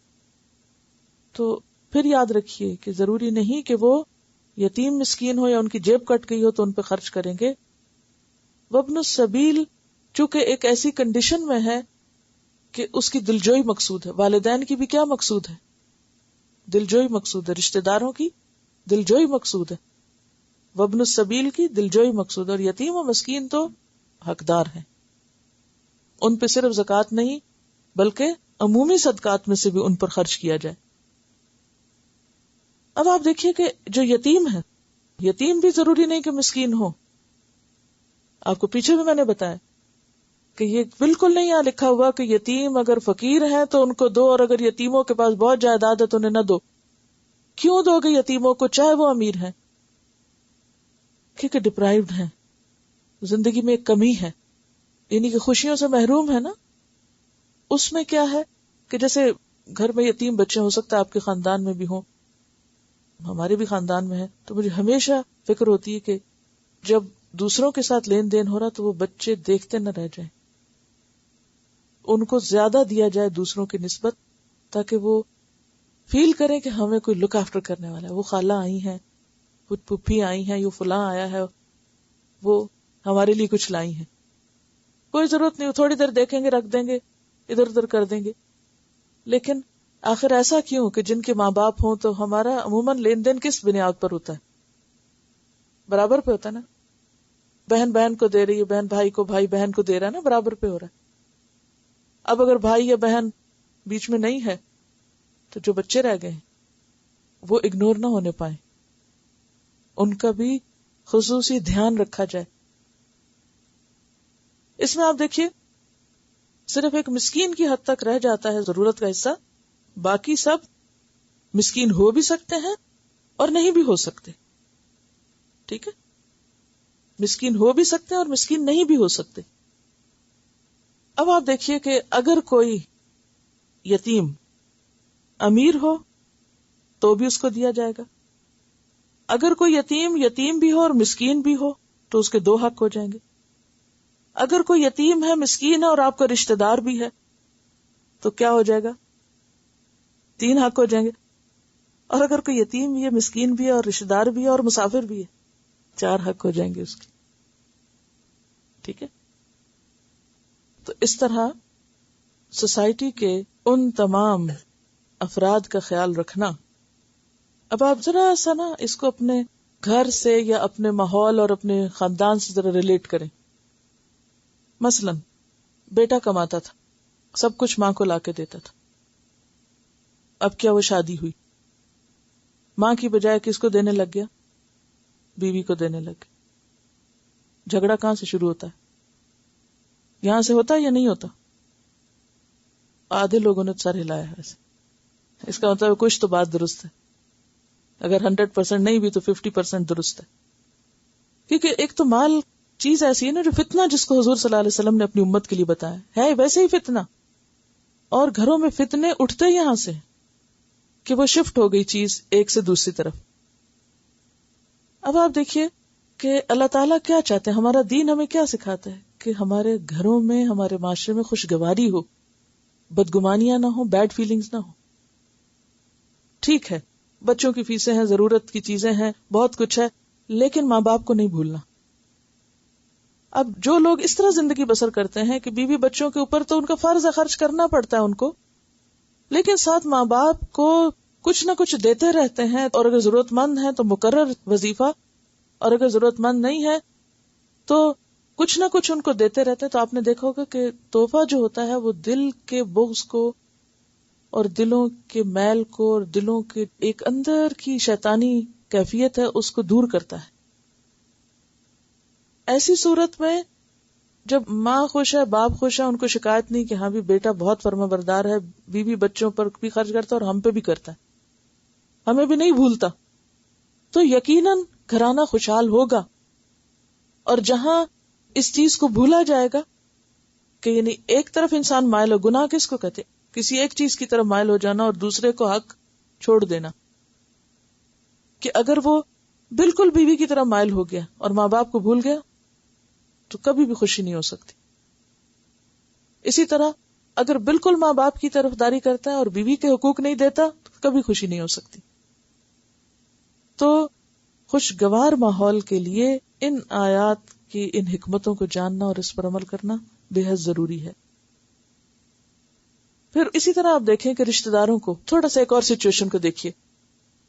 تو پھر یاد رکھیے کہ ضروری نہیں کہ وہ یتیم مسکین ہو یا ان کی جیب کٹ گئی ہو تو ان پہ خرچ کریں گے. وابن السبیل چونکہ ایک ایسی کنڈیشن میں ہے کہ اس کی دلجوئی مقصود ہے. والدین کی بھی کیا مقصود ہے؟ دلجوئی مقصود ہے. رشتہ داروں کی دلجوئی مقصود ہے. وابن السبیل کی دلجوئی مقصود ہے. اور یتیم و مسکین تو حقدار ہیں, ان پہ صرف زکوٰۃ نہیں بلکہ عمومی صدقات میں سے بھی ان پر خرچ کیا جائے. اب آپ دیکھیے کہ جو یتیم ہے, یتیم بھی ضروری نہیں کہ مسکین ہو. آپ کو پیچھے بھی میں نے بتایا کہ یہ بالکل نہیں یہاں لکھا ہوا کہ یتیم اگر فقیر ہیں تو ان کو دو, اور اگر یتیموں کے پاس بہت جائیداد ہے تو انہیں نہ دو. کیوں دو گے یتیموں کو چاہے وہ امیر ہیں؟ کیونکہ ڈپرائیوڈ ہیں, زندگی میں ایک کمی ہے, یعنی کہ خوشیوں سے محروم ہے نا. اس میں کیا ہے کہ جیسے گھر میں یتیم بچے ہو سکتا ہے آپ کے خاندان میں بھی ہوں, ہمارے بھی خاندان میں ہے, تو مجھے ہمیشہ فکر ہوتی ہے کہ جب دوسروں کے ساتھ لین دین ہو رہا تو وہ بچے دیکھتے نہ رہ جائیں, ان کو زیادہ دیا جائے دوسروں کی نسبت, تاکہ وہ فیل کریں کہ ہمیں کوئی لک آفٹر کرنے والا ہے. وہ خالہ آئی ہیں, وہ پھوپھی آئی ہیں, یہ فلاں آیا ہے, وہ ہمارے لیے کچھ لائی ہیں. کوئی ضرورت نہیں، تھوڑی دیر دیکھیں گے، رکھ دیں گے، ادھر ادھر کر دیں گے. لیکن آخر ایسا کیوں کہ جن کے ماں باپ ہوں تو ہمارا عموماً لین دین کس بنیاد پر ہوتا ہے؟ برابر پہ ہوتا ہے نا. بہن بہن کو دے رہی ہے، بہن بھائی کو، بھائی بہن کو دے رہا ہے نا، برابر پہ ہو رہا ہے. اب اگر بھائی یا بہن بیچ میں نہیں ہے تو جو بچے رہ گئے ہیں وہ اگنور نہ ہونے پائیں، ان کا بھی خصوصی دھیان رکھا جائے. اس میں آپ دیکھیے صرف ایک مسکین کی حد تک رہ جاتا ہے ضرورت کا حصہ، باقی سب مسکین ہو بھی سکتے ہیں اور نہیں بھی ہو سکتے. ٹھیک ہے، مسکین ہو بھی سکتے ہیں اور مسکین نہیں بھی ہو سکتے. اب آپ دیکھیے کہ اگر کوئی یتیم امیر ہو تو بھی اس کو دیا جائے گا. اگر کوئی یتیم بھی ہو اور مسکین بھی ہو تو اس کے 2 حق ہو جائیں گے. اگر کوئی یتیم ہے، مسکین ہے اور آپ کا رشتہ دار بھی ہے تو کیا ہو جائے گا؟ 3 حق ہو جائیں گے. اور اگر کوئی یتیم بھی ہے، مسکین بھی ہے اور رشتہ دار بھی ہے اور مسافر بھی ہے، 4 حق ہو جائیں گے اس کے. ٹھیک ہے، تو اس طرح سوسائٹی کے ان تمام افراد کا خیال رکھنا. اب آپ ذرا سا نا اس کو اپنے گھر سے یا اپنے ماحول اور اپنے خاندان سے ذرا ریلیٹ کریں. مثلا بیٹا کماتا تھا، سب کچھ ماں کو لا کے دیتا تھا. اب کیا وہ شادی ہوئی، ماں کی بجائے کس کو دینے لگ گیا؟ بیوی کو دینے لگ گیا. جھگڑا کہاں سے شروع ہوتا ہے؟ یہاں سے ہوتا ہے یا نہیں ہوتا؟ آدھے لوگوں نے سر ہلایا ہے ایسے. اس کا مطلب کچھ تو بات درست ہے، اگر 100% نہیں بھی تو 50% درست ہے. کیونکہ ایک تو مال چیز ایسی ہے نا جو فتنہ، جس کو حضور صلی اللہ علیہ وسلم نے اپنی امت کے لیے بتایا ہے ویسے ہی فتنہ. اور گھروں میں فتنے اٹھتے یہاں سے کہ وہ شفٹ ہو گئی چیز ایک سے دوسری طرف. اب آپ دیکھیے کہ اللہ تعالیٰ کیا چاہتے ہیں، ہمارا دین ہمیں کیا سکھاتا ہے کہ ہمارے گھروں میں، ہمارے معاشرے میں خوشگواری ہو، بدگمانیاں نہ ہو، بیڈ فیلنگز نہ ہو. ٹھیک ہے، بچوں کی فیسیں ہیں، ضرورت کی چیزیں ہیں، بہت کچھ ہے، لیکن ماں باپ کو نہیں بھولنا. اب جو لوگ اس طرح زندگی بسر کرتے ہیں کہ بیوی بچوں کے اوپر تو ان کا فرض ہے، خرچ کرنا پڑتا ہے ان کو، لیکن ساتھ ماں باپ کو کچھ نہ کچھ دیتے رہتے ہیں، اور اگر ضرورت مند ہے تو مقرر وظیفہ، اور اگر ضرورت مند نہیں ہے تو کچھ نہ کچھ ان کو دیتے رہتے ہیں. تو آپ نے دیکھا ہوگا کہ تحفہ جو ہوتا ہے وہ دل کے بغض کو اور دلوں کے میل کو اور دلوں کے ایک اندر کی شیطانی کیفیت ہے اس کو دور کرتا ہے. ایسی صورت میں جب ماں خوش ہے، باپ خوش ہے، ان کو شکایت نہیں کہ ہاں بھی بیٹا بہت فرما بردار ہے، بیوی بچوں پر بھی خرچ کرتا ہے اور ہم پہ بھی کرتا ہے، ہمیں بھی نہیں بھولتا، تو یقیناً گھرانہ خوشحال ہوگا. اور جہاں اس چیز کو بھولا جائے گا کہ یعنی ایک طرف انسان مائل ہو، گناہ کس کو کہتے؟ کسی ایک چیز کی طرف مائل ہو جانا اور دوسرے کو حق چھوڑ دینا. کہ اگر وہ بالکل بیوی کی طرف مائل ہو گیا اور ماں باپ کو بھول گیا تو کبھی بھی خوشی نہیں ہو سکتی. اسی طرح اگر بالکل ماں باپ کی طرفداری کرتا ہے اور بیوی کے حقوق نہیں دیتا تو کبھی خوشی نہیں ہو سکتی. تو خوشگوار ماحول کے لیے ان آیات کی ان حکمتوں کو جاننا اور اس پر عمل کرنا بے حد ضروری ہے. پھر اسی طرح آپ دیکھیں کہ رشتہ داروں کو تھوڑا سا ایک اور سچویشن کو دیکھیے.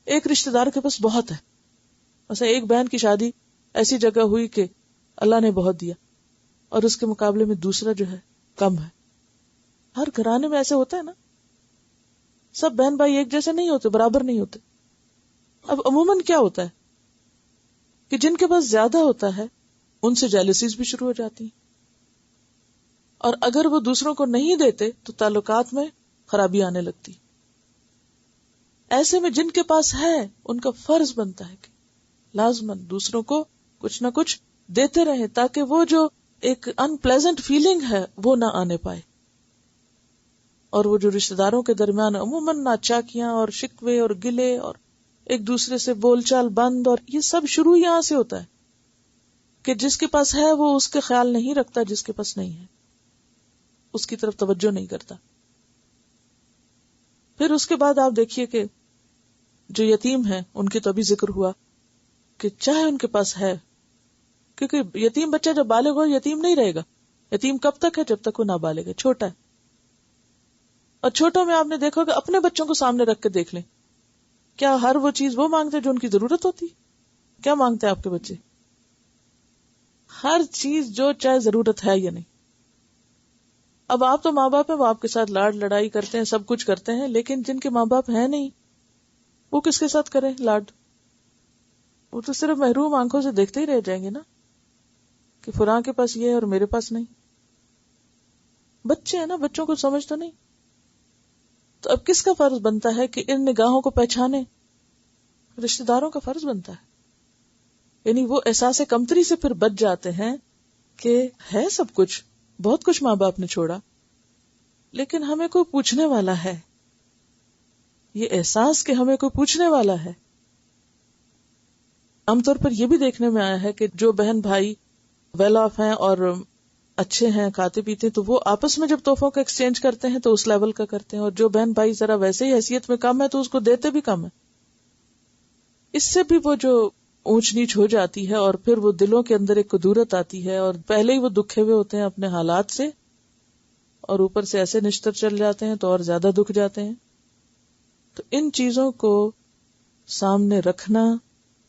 ایک رشتہ دار کے پاس بہت ہے، مثلا ایک بہن کی شادی ایسی جگہ ہوئی کہ اللہ نے بہت دیا اور اس کے مقابلے میں دوسرا جو ہے کم ہے. ہر گھرانے میں ایسے ہوتا ہے نا، سب بہن بھائی ایک جیسے نہیں ہوتے، برابر نہیں ہوتے. اب عموماً کیا ہوتا ہے کہ جن کے پاس زیادہ ہوتا ہے ان سے جیلسیز بھی شروع ہو جاتی ہیں، اور اگر وہ دوسروں کو نہیں دیتے تو تعلقات میں خرابی آنے لگتی. ایسے میں جن کے پاس ہے ان کا فرض بنتا ہے کہ لازماً دوسروں کو کچھ نہ کچھ دیتے رہے تاکہ وہ جو ایک ان پلیزنٹ فیلنگ ہے وہ نہ آنے پائے. اور وہ جو رشتہ داروں کے درمیان عموماً ناچاکیاں اور شکوے اور گلے اور ایک دوسرے سے بول چال بند، اور یہ سب شروع یہاں سے ہوتا ہے کہ جس کے پاس ہے وہ اس کے خیال نہیں رکھتا، جس کے پاس نہیں ہے اس کی طرف توجہ نہیں کرتا. پھر اس کے بعد آپ دیکھیے کہ جو یتیم ہیں ان کی تو ابھی ذکر ہوا کہ چاہے ان کے پاس ہے کیونکہ یتیم بچہ جب بالغ ہو یتیم نہیں رہے گا. یتیم کب تک ہے؟ جب تک وہ نابالغ ہے، چھوٹا ہے. اور چھوٹوں میں آپ نے دیکھا کہ اپنے بچوں کو سامنے رکھ کے دیکھ لیں، کیا ہر وہ چیز وہ مانگتے ہیں جو ان کی ضرورت ہوتی؟ کیا مانگتے ہیں آپ کے بچے؟ ہر چیز جو چاہے ضرورت ہے یا نہیں. اب آپ تو ماں باپ ہیں، وہ آپ کے ساتھ لاڈ لڑائی کرتے ہیں، سب کچھ کرتے ہیں، لیکن جن کے ماں باپ ہیں نہیں وہ کس کے ساتھ کریں لاڈ؟ وہ تو صرف محروم آنکھوں سے دیکھتے ہی رہ جائیں گے نا کہ فلاں کے پاس یہ ہے اور میرے پاس نہیں. بچے ہیں نا، بچوں کو سمجھ تو نہیں. تو اب کس کا فرض بنتا ہے کہ ان نگاہوں کو پہچانے؟ رشتہ داروں کا فرض بنتا ہے. یعنی وہ احساس کمتری سے پھر بچ جاتے ہیں کہ ہے سب کچھ، بہت کچھ ماں باپ نے چھوڑا، لیکن ہمیں کوئی پوچھنے والا ہے. یہ احساس کہ ہمیں کوئی پوچھنے والا ہے. عام طور پر یہ بھی دیکھنے میں آیا ہے کہ جو بہن بھائی ویل آف ہیں اور اچھے ہیں، کھاتے پیتے ہیں، تو وہ آپس میں جب تحفوں کا ایکسچینج کرتے ہیں تو اس لیول کا کرتے ہیں، اور جو بہن بھائی ذرا ویسے ہی حیثیت میں کم ہے تو اس کو دیتے بھی کم ہے. اس سے بھی وہ جو اونچ نیچ ہو جاتی ہے، اور پھر وہ دلوں کے اندر ایک کدورت آتی ہے، اور پہلے ہی وہ دکھے ہوئے ہوتے ہیں اپنے حالات سے، اور اوپر سے ایسے نشتر چل جاتے ہیں تو اور زیادہ دکھ جاتے ہیں. تو ان چیزوں کو سامنے رکھنا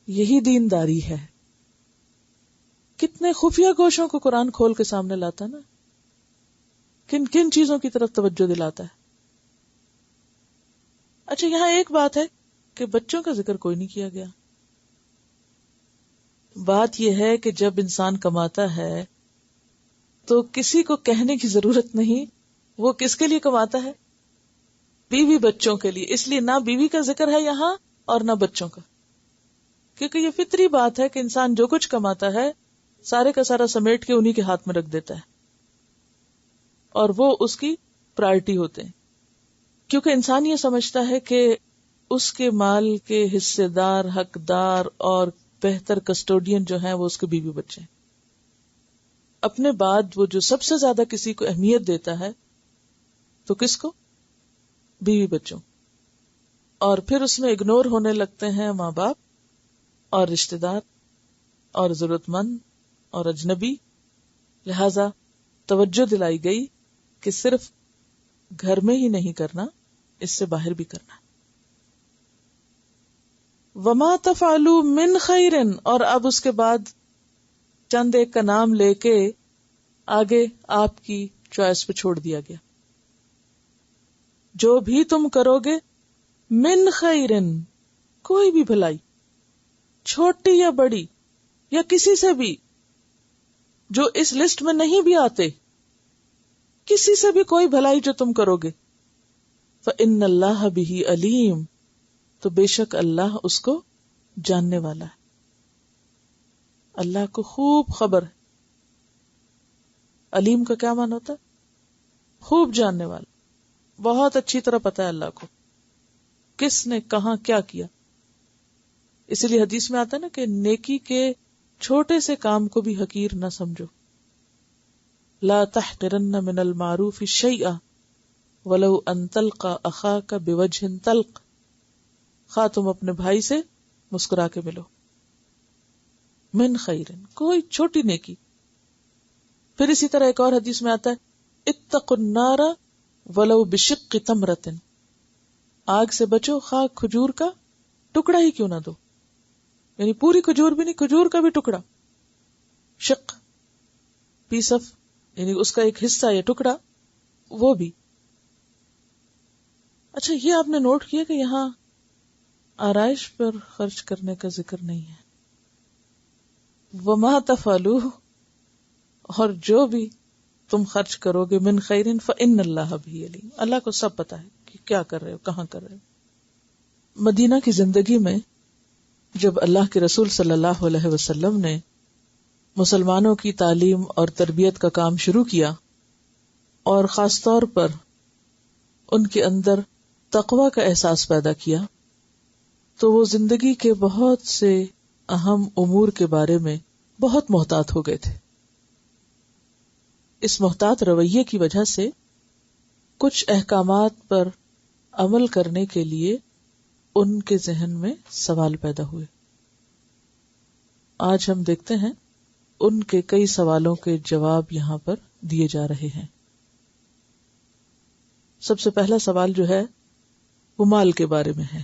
یہی دینداری ہے. کتنے خفیہ گوشوں کو قرآن کھول کے سامنے لاتا ہے نا، کن کن چیزوں کی طرف توجہ دلاتا ہے. اچھا، یہاں ایک بات ہے کہ بچوں کا ذکر کوئی نہیں کیا گیا. بات یہ ہے کہ جب انسان کماتا ہے تو کسی کو کہنے کی ضرورت نہیں، وہ کس کے لیے کماتا ہے؟ بیوی بچوں کے لیے. اس لیے نہ بیوی کا ذکر ہے یہاں اور نہ بچوں کا، کیونکہ یہ فطری بات ہے کہ انسان جو کچھ کماتا ہے سارے کا سارا سمیٹ کے انہی کے ہاتھ میں رکھ دیتا ہے، اور وہ اس کی پرائرٹی ہوتے ہیں. کیونکہ انسان یہ سمجھتا ہے کہ اس کے مال کے حصے دار، حقدار اور بہتر کسٹوڈین جو ہیں وہ اس کے بیوی بچے ہیں. اپنے بعد وہ جو سب سے زیادہ کسی کو اہمیت دیتا ہے تو کس کو؟ بیوی بچوں. اور پھر اس میں اگنور ہونے لگتے ہیں ماں باپ اور رشتہ دار اور ضرورت مند اور اجنبی. لہذا توجہ دلائی گئی کہ صرف گھر میں ہی نہیں کرنا، اس سے باہر بھی کرنا. وما تفعلوا من خیر، اور اب اس کے بعد چند ایک کا نام لے کے آگے آپ کی چوائس پہ چھوڑ دیا گیا. جو بھی تم کرو گے، من خیر، کوئی بھی بھلائی، چھوٹی یا بڑی یا کسی سے بھی، جو اس لسٹ میں نہیں بھی آتے، کسی سے بھی کوئی بھلائی جو تم کرو گے، فإن اللہ بہ علیم، تو بے شک اللہ اس کو جاننے والا ہے. اللہ کو خوب خبر ہے. علیم کا کیا معنی ہوتا ہے؟ خوب جاننے والا. بہت اچھی طرح پتا ہے اللہ کو کس نے کہاں کیا کیا. اسی لیے حدیث میں آتا ہے نا کہ نیکی کے چھوٹے سے کام کو بھی حقیر نہ سمجھو. لا تحقرن من المعروف شیئا ولو ان تلقى اخاك بوجه طلق، خواہ تم اپنے بھائی سے مسکرا کے ملو. من خیر، کوئی چھوٹی نیکی. پھر اسی طرح ایک اور حدیث میں آتا ہے اتقوا النار ولو بشق تمرۃ، آگ سے بچو خواہ کھجور کا ٹکڑا ہی کیوں نہ دو. یعنی پوری کھجور بھی نہیں، کھجور کا بھی ٹکڑا. شق، پیس آف، یعنی اس کا ایک حصہ یا ٹکڑا، وہ بھی. اچھا، یہ آپ نے نوٹ کیا کہ یہاں آرائش پر خرچ کرنے کا ذکر نہیں ہے. وما تفعلوا، اور جو بھی تم خرچ کرو گے، من خیر فإن اللہ بہ علیم، اللہ کو سب پتا ہے کہ کیا کر رہے ہو، کہاں کر رہے ہو. مدینہ کی زندگی میں جب اللہ کے رسول صلی اللہ علیہ وسلم نے مسلمانوں کی تعلیم اور تربیت کا کام شروع کیا، اور خاص طور پر ان کے اندر تقوی کا احساس پیدا کیا، تو وہ زندگی کے بہت سے اہم امور کے بارے میں بہت محتاط ہو گئے تھے. اس محتاط رویے کی وجہ سے کچھ احکامات پر عمل کرنے کے لیے ان کے ذہن میں سوال پیدا ہوئے. آج ہم دیکھتے ہیں ان کے کئی سوالوں کے جواب یہاں پر دیے جا رہے ہیں. سب سے پہلا سوال جو ہے وہ مال کے بارے میں ہے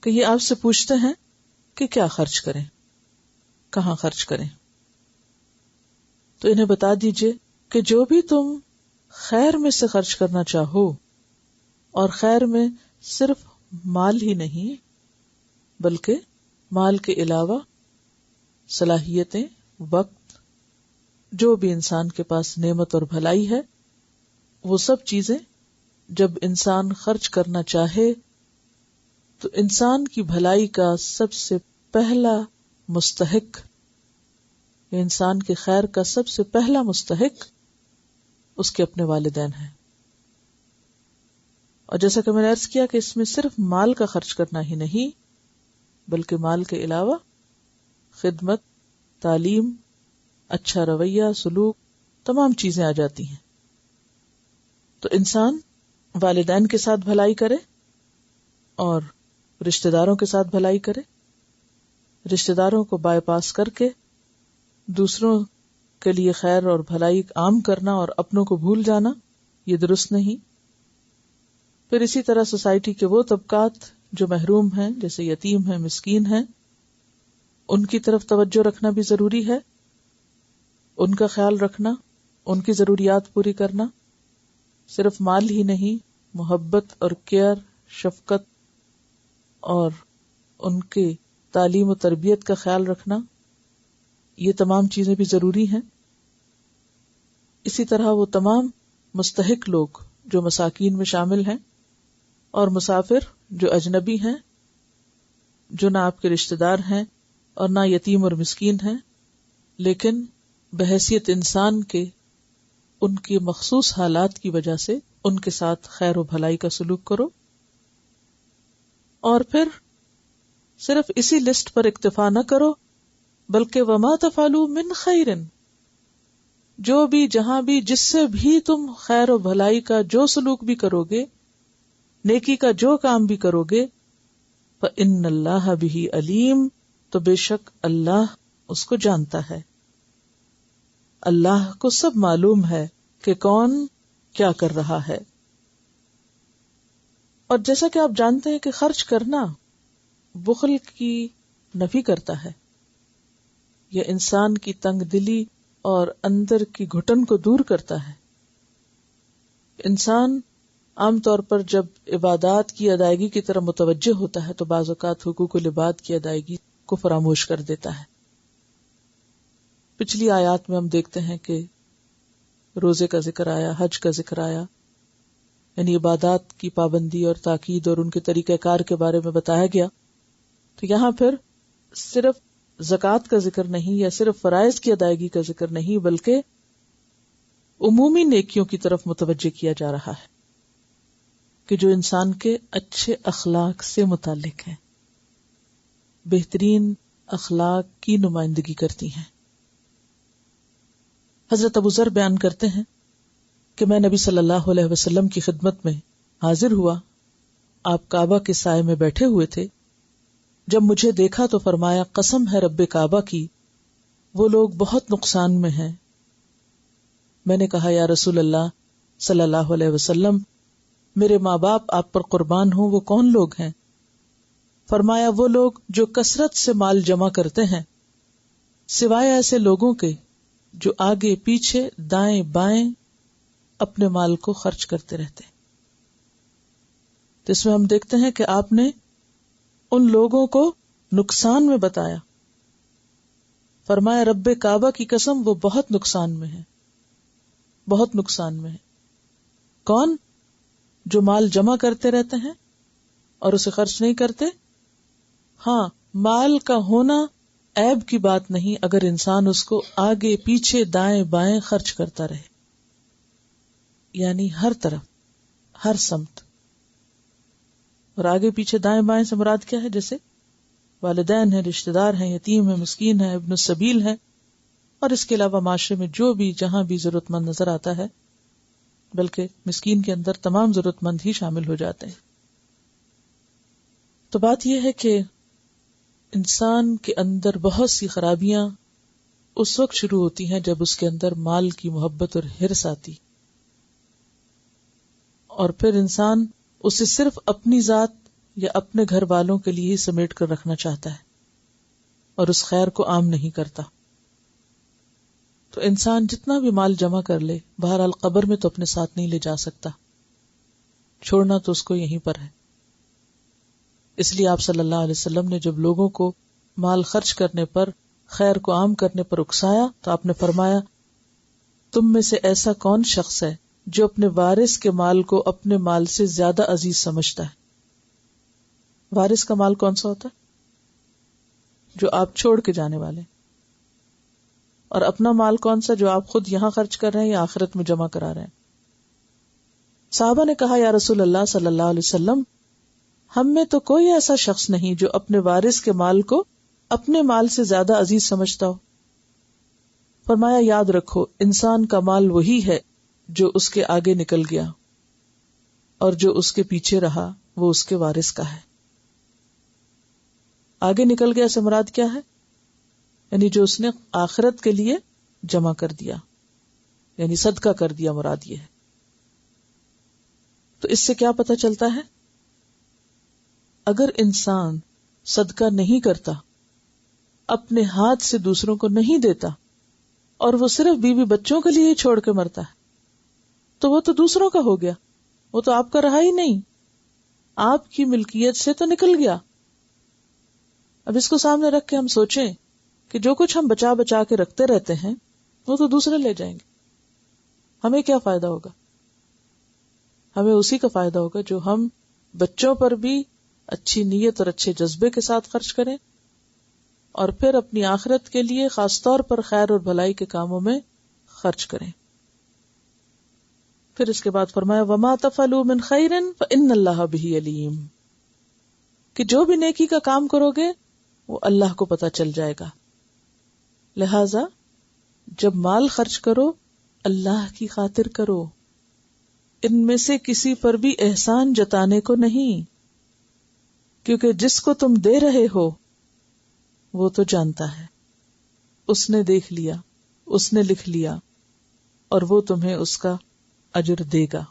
کہ یہ آپ سے پوچھتے ہیں کہ کیا خرچ کریں، کہاں خرچ کریں. تو انہیں بتا دیجئے کہ جو بھی تم خیر میں سے خرچ کرنا چاہو، اور خیر میں صرف مال ہی نہیں بلکہ مال کے علاوہ صلاحیتیں، وقت، جو بھی انسان کے پاس نعمت اور بھلائی ہے، وہ سب چیزیں جب انسان خرچ کرنا چاہے تو انسان کی بھلائی کا سب سے پہلا مستحق، انسان کے خیر کا سب سے پہلا مستحق اس کے اپنے والدین ہیں. اور جیسا کہ میں نے عرض کیا کہ اس میں صرف مال کا خرچ کرنا ہی نہیں بلکہ مال کے علاوہ خدمت، تعلیم، اچھا رویہ، سلوک، تمام چیزیں آ جاتی ہیں. تو انسان والدین کے ساتھ بھلائی کرے اور رشتہ داروں کے ساتھ بھلائی کرے. رشتہ داروں کو بائی پاس کر کے دوسروں کے لیے خیر اور بھلائی عام کرنا اور اپنوں کو بھول جانا، یہ درست نہیں. پھر اسی طرح سوسائٹی کے وہ طبقات جو محروم ہیں، جیسے یتیم ہیں، مسکین ہیں، ان کی طرف توجہ رکھنا بھی ضروری ہے. ان کا خیال رکھنا، ان کی ضروریات پوری کرنا، صرف مال ہی نہیں، محبت اور کیئر، شفقت اور ان کے تعلیم و تربیت کا خیال رکھنا، یہ تمام چیزیں بھی ضروری ہیں. اسی طرح وہ تمام مستحق لوگ جو مساکین میں شامل ہیں اور مسافر جو اجنبی ہیں، جو نہ آپ کے رشتہ دار ہیں اور نہ یتیم اور مسکین ہیں، لیکن بحیثیت انسان کے ان کی مخصوص حالات کی وجہ سے ان کے ساتھ خیر و بھلائی کا سلوک کرو. اور پھر صرف اسی لسٹ پر اکتفا نہ کرو بلکہ وما تفعلوا من خیر، جو بھی، جہاں بھی، جس سے بھی تم خیر و بھلائی کا جو سلوک بھی کرو گے، نیکی کا جو کام بھی کرو گے، فإن اللہ بہ علیم، تو بے شک اللہ اس کو جانتا ہے. اللہ کو سب معلوم ہے کہ کون کیا کر رہا ہے. اور جیسا کہ آپ جانتے ہیں کہ خرچ کرنا بخل کی نفی کرتا ہے، یہ انسان کی تنگ دلی اور اندر کی گھٹن کو دور کرتا ہے. انسان عام طور پر جب عبادات کی ادائیگی کی طرف متوجہ ہوتا ہے تو بعض اوقات حقوق العباد کی ادائیگی کو فراموش کر دیتا ہے. پچھلی آیات میں ہم دیکھتے ہیں کہ روزے کا ذکر آیا، حج کا ذکر آیا، یعنی عبادات کی پابندی اور تاکید اور ان کے طریقہ کار کے بارے میں بتایا گیا. تو یہاں پھر صرف زکوٰۃ کا ذکر نہیں یا صرف فرائض کی ادائیگی کا ذکر نہیں بلکہ عمومی نیکیوں کی طرف متوجہ کیا جا رہا ہے کہ جو انسان کے اچھے اخلاق سے متعلق ہیں، بہترین اخلاق کی نمائندگی کرتی ہیں. حضرت ابو ذر بیان کرتے ہیں کہ میں نبی صلی اللہ علیہ وسلم کی خدمت میں حاضر ہوا. آپ کعبہ کے سائے میں بیٹھے ہوئے تھے. جب مجھے دیکھا تو فرمایا، قسم ہے رب کعبہ کی، وہ لوگ بہت نقصان میں ہیں. میں نے کہا، یا رسول اللہ صلی اللہ علیہ وسلم، میرے ماں باپ آپ پر قربان ہوں، وہ کون لوگ ہیں؟ فرمایا، وہ لوگ جو کثرت سے مال جمع کرتے ہیں، سوائے ایسے لوگوں کے جو آگے پیچھے دائیں بائیں اپنے مال کو خرچ کرتے رہتے ہیں. تو اس میں ہم دیکھتے ہیں کہ آپ نے ان لوگوں کو نقصان میں بتایا. فرمایا، رب کعبہ کی قسم، وہ بہت نقصان میں ہے، بہت نقصان میں ہے. کون؟ جو مال جمع کرتے رہتے ہیں اور اسے خرچ نہیں کرتے. ہاں، مال کا ہونا عیب کی بات نہیں اگر انسان اس کو آگے پیچھے دائیں بائیں خرچ کرتا رہے، یعنی ہر طرف، ہر سمت. اور آگے پیچھے دائیں بائیں سے مراد کیا ہے؟ جیسے والدین ہیں، رشتہ دار ہیں، یتیم ہیں، مسکین ہیں، ابن السبیل ہیں، اور اس کے علاوہ معاشرے میں جو بھی جہاں بھی ضرورت مند نظر آتا ہے، بلکہ مسکین کے اندر تمام ضرورت مند ہی شامل ہو جاتے ہیں. تو بات یہ ہے کہ انسان کے اندر بہت سی خرابیاں اس وقت شروع ہوتی ہیں جب اس کے اندر مال کی محبت اور حرص آتی، اور پھر انسان اسے صرف اپنی ذات یا اپنے گھر والوں کے لیے ہی سمیٹ کر رکھنا چاہتا ہے اور اس خیر کو عام نہیں کرتا. تو انسان جتنا بھی مال جمع کر لے، بہرحال قبر میں تو اپنے ساتھ نہیں لے جا سکتا، چھوڑنا تو اس کو یہیں پر ہے. اس لیے آپ صلی اللہ علیہ وسلم نے جب لوگوں کو مال خرچ کرنے پر، خیر کو عام کرنے پر اکسایا تو آپ نے فرمایا، تم میں سے ایسا کون شخص ہے جو اپنے وارث کے مال کو اپنے مال سے زیادہ عزیز سمجھتا ہے؟ وارث کا مال کون سا ہوتا ہے؟ جو آپ چھوڑ کے جانے والے. اور اپنا مال کون سا؟ جو آپ خود یہاں خرچ کر رہے ہیں یا آخرت میں جمع کرا رہے ہیں. صحابہ نے کہا، یا رسول اللہ صلی اللہ علیہ وسلم، ہم میں تو کوئی ایسا شخص نہیں جو اپنے وارث کے مال کو اپنے مال سے زیادہ عزیز سمجھتا ہو. فرمایا، یاد رکھو، انسان کا مال وہی ہے جو اس کے آگے نکل گیا، اور جو اس کے پیچھے رہا وہ اس کے وارث کا ہے. آگے نکل گیا سے مراد کیا ہے؟ یعنی جو اس نے آخرت کے لیے جمع کر دیا، یعنی صدقہ کر دیا، مراد یہ ہے. تو اس سے کیا پتہ چلتا ہے؟ اگر انسان صدقہ نہیں کرتا، اپنے ہاتھ سے دوسروں کو نہیں دیتا، اور وہ صرف بیوی بچوں کے لیے ہی چھوڑ کے مرتا ہے، تو وہ تو دوسروں کا ہو گیا، وہ تو آپ کا رہا ہی نہیں، آپ کی ملکیت سے تو نکل گیا. اب اس کو سامنے رکھ کے ہم سوچیں کہ جو کچھ ہم بچا بچا کے رکھتے رہتے ہیں وہ تو دوسرے لے جائیں گے، ہمیں کیا فائدہ ہوگا؟ ہمیں اسی کا فائدہ ہوگا جو ہم بچوں پر بھی اچھی نیت اور اچھے جذبے کے ساتھ خرچ کریں، اور پھر اپنی آخرت کے لیے خاص طور پر خیر اور بھلائی کے کاموں میں خرچ کریں. پھر اس کے بعد فرمایا، وَمَا تَفْعَلُوا مِنْ خَيْرٍ فَإِنَّ اللَّهَ بِهِ عَلِيمٌ، کہ جو بھی نیکی کا کام کرو گے وہ اللہ کو پتہ چل جائے گا. لہذا جب مال خرچ کرو، اللہ کی خاطر کرو، ان میں سے کسی پر بھی احسان جتانے کو نہیں، کیونکہ جس کو تم دے رہے ہو وہ تو جانتا ہے، اس نے دیکھ لیا، اس نے لکھ لیا، اور وہ تمہیں اس کا اجر دے گا.